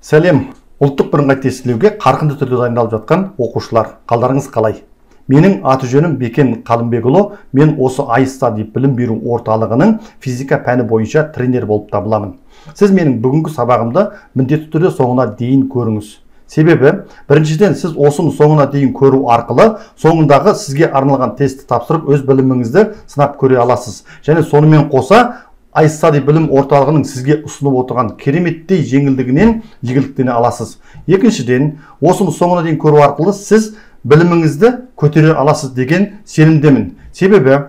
Сәлем, ұлттық бірыңғай тестілеуге қарқынды түрде дайындалып жатқан оқушылар, қалдарыңыз қалай? Менің аты жөнім Бекен Қалымбекұлы, мен осы iStudy білім беру орталығының физика пәні бойынша тренер болып табыламын. Сіз менің бүгінгі сабағымды міндетті түрде соңына дейін көріңіз. Себебі, біріншіден сіз осыны соңына дейін көру арқылы, соңындағы сізге арналған тестті тапсырып, өз біліміңізді сынап көре аласыз. Және сонымен қоса, iStudy білім орталығының сізге ұсынып отырған кереметтей жеңілдігінен жеңілдіктене аласыз. Екіншіден, осыны соңына дейін көру арқылы сіз біліміңізді көтере аласыз деген сенімдемін. Себебі,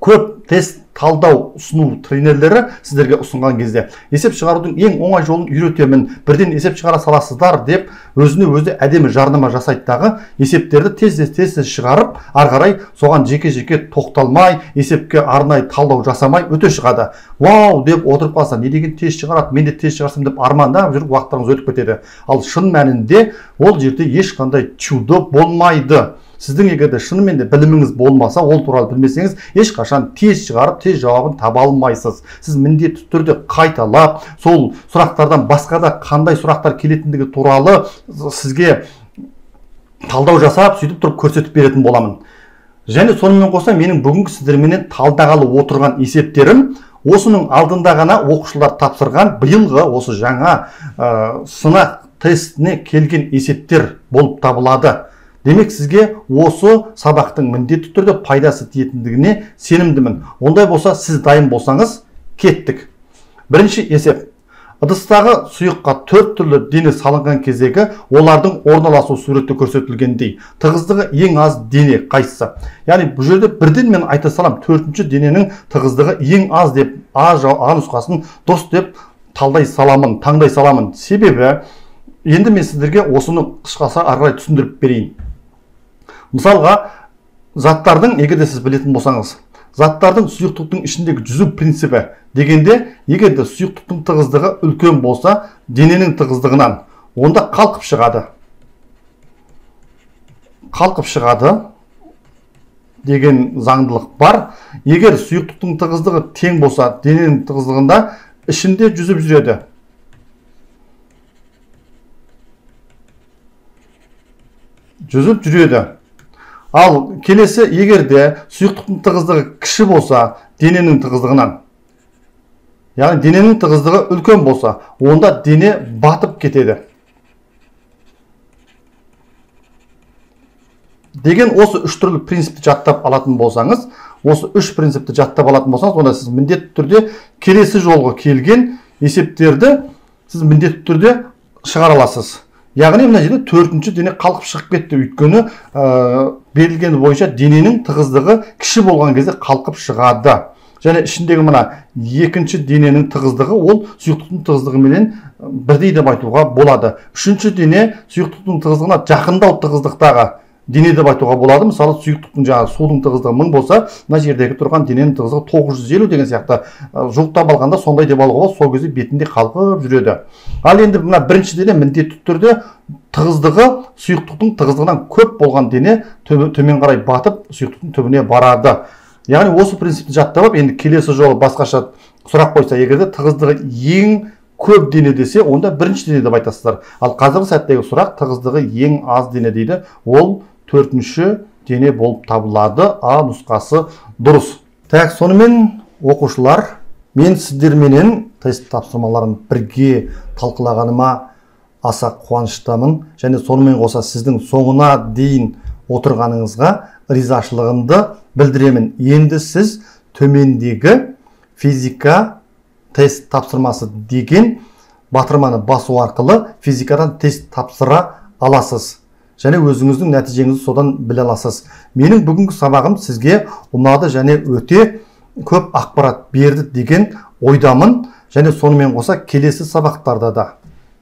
көп тест талдау ұсыну тренерлері сіздерге ұсынған кезде есеп шығарудың ең оңай жолын үйретемін, бірден есеп шығара саласыздар деп өзіне өзі әдемі жарнама жасайтындағы есептерді тез шығарып, ары қарай соған жеке-жеке тоқталмай, есепке арнайы талдау жасамай өте шығады. Вау деп отырып қалса, не деген тез шығарады, мен де тез шығарсам деп армандап жүріп уақыттарыңыз өтіп кетеді. Ал шын мәнінде ол жерде ешқандай чудо болмайды. Сіздің егерде шынымен де біліміңіз болмаса, ол туралы білмесеңіз, ешқашан тез шығарып, тез жауабын таба алмайсыз. Сіз міндетті түрде қайталап, сол сұрақтардан басқа да қандай сұрақтар келетіндігі туралы сізге талдау жасап, сөйтіп тұрып көрсетіп беретін боламын. Және сонымен қоса, менің бүгінгі сіздерменен талдағалы отырған есептерім осының алдында ғана оқушылар тапсырған биылғы осы жаңа сынақ тестіне келген есептер болып табылады. Демек, сізге осы сабақтың міндетті түрде пайдасы тиетіндігіне сенімдімін. Ондай болса, сіз дайын болсаңыз, кеттік. Бірінші есеп. Ыдыстағы сұйыққа 4 түрлі дене салынған кездегі олардың орналасу суреті көрсетілгендей. Тығыздығы ең аз дене қайсысы? Яғни, бұл жерде бірден мен айта салам, 4-ші дененің тығыздығы ең аз деп, А нұсқасын дұрыс деп таңдай саламын. Себебі, енді мен сіздерге осыны қысқаша ары қарай түсіндіріп берейін. Мысалға, заттардың, егерде сіз білетін болсаңыз, заттардың сұйықтықтың ішіндегі жүзу принципі дегенде, егерде сұйықтықтың тығыздығы үлкен болса, дененің тығыздығынан, онда қалқып шығады. Қалқып шығады деген заңдылық бар. Егер сұйықтықтың тығыздығы тең болса, дененің тығыздығында ішінде жүзіп жүреді. Жүзіп жүреді. Ал келесі, егерде сұйықтықтың тығыздығы кіші болса, дененің тығыздығынан, яғни дененің тығыздығы үлкен болса, онда дене батып кетеді. Деген осы үш түрлі принципті жаттап алатын болсаңыз, онда сіз міндетті түрде келесі жолғы келген есептерді сіз міндетті түрде шығара аласыз. Яғни, мына жерде 4-ші дене қалқып шығып кетті, өйткені берілгені бойынша дененің тығыздығы кіші болған кезде қалқып шығады. Және ішіндегі мына 2-ші дененің тығыздығы ол сұйықтықтың тығыздығымен бірдей деп айтуға болады. 3-ші дене сұйықтықтың тығыздығына жақындау тығыздықтағы дене деп айтуға болады. Мысалы, сұйықтықтың судың тығыздығы 1000 болса, мына жердегі тұрған дененің тығыздығы 950 деген сияқты жуықтап алғанда сондай деп алуға болады, сол кезде бетінде қалқып жүреді. Ал енді мына бірінші дене міндетті түрде тығыздығы сұйықтықтың тығыздығынан көп болған дене төмен қарай батып, сұйықтықтың түбіне барады. Яғни осы принципті жаттап, енді келесі жолы басқаша сұрақ қойса, егерде тығыздығы ең көп дене десе, онда бірінші дене деп айтасыздар. Ал қазіргі сәттегі сұрақ тығыздығы ең аз дене дейді. Ол 4-ші дене болып табылады. А нұсқасы дұрыс. Сонымен оқушылар, мен сіздерменен тест тапсырмаларын бірге талқылағаныма аса қуаныштамын. Және сонымен қоса сіздің соңына дейін отырғаныңызға ризашылығымды білдіремін. Енді сіз төмендегі физика тест тапсырмасы деген батырманы басу арқылы физикадан тест тапсыра аласыз. Және өзіңіздің нәтижеңізді содан біле аласыз. Менің бүгінгі сабағым сізге ұнады және өте көп ақпарат берді деген ойдамын. Және сонымен қоса келесі сабақтарда да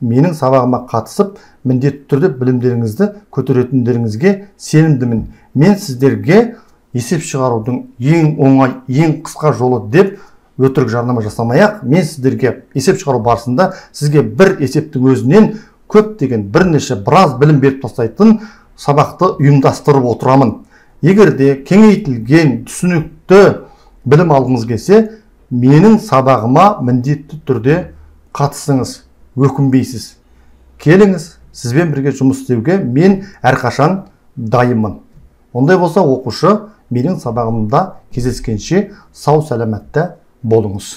менің сабағыма қатысып, міндетті түрде білімдеріңізді көтеретіндеріңізге сенімдімін. Мен сіздерге есеп шығарудың ең оңай, ең қысқа жолы деп өтірік жарнама жасамай-ақ, мен сіздерге есеп шығару барысында сізге бір есептің өзінен көптеген біраз білім беріп тастайтын сабақты ұйымдастырып отырамын. Егерде кеңейтілген түсінікті білім алғыңыз келсе, менің сабағыма міндетті түрде қатысыңыз, өкінбейсіз. Келіңіз, сізбен бірге жұмыс істеуге мен әрқашан дайынмын. Ондай болса, оқушы менің сабағымда кездескенше сау сәлематта болыңыз.